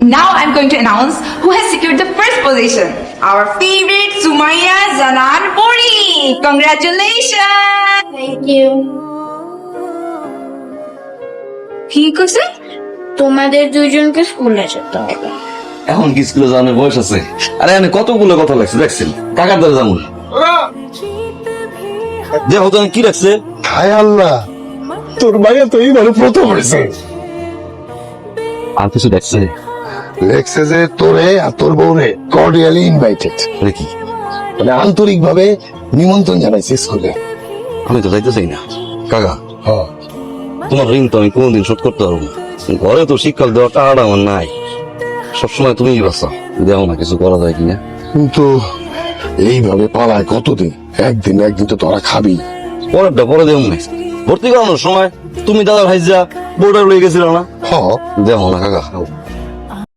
Now I'm going to announce who has secured the first position. Our favorite Sumaya Zanan Puri. Congratulations! Thank you. কি কইছে? তোমাদের দুইজনকে স্কুলে যেতে হবে। এখন কি স্কুলে যাওয়ার বয়স আছে? আরে আমি কতগুলো কথা লাগছে দেখছেন, কাকার দ্বারা যাবো দেখো তো কি রাখছে। হায় আল্লাহ, তোর মাইয়া তো এইবারে প্রথম হয়েছে। আর কিছু দেখছে লেখছে যে তোরে আর তোর বউরে কর্ডিয়ালি ইনভাইটেড, কি? মানে আন্তরিক ভাবে নিমন্ত্রণ জানাইছে স্কুলে। আমি তো যাইতে চাই না কাকা, হ্যাঁ, তোমার ঋণ তো আমি কোনোদিন শোধ করতে পারবো না। ঘরে তো শিক্ষা দেওয়ার টাকাটা আমার নাই, সবসময় তুমিই বাঁচা, দেখো না কিছু করা যায় কিনা। কিন্তু এইভাবে পালায় কতদিন? একদিন একদিন তো তোরা খাবি। পরেরটা পরে দেব না, ভর্তি করানোর সময় তুমি দাদা ভাইজা বোর্ডার লয়ে গেছিল না, হ, দেখো না কাকা।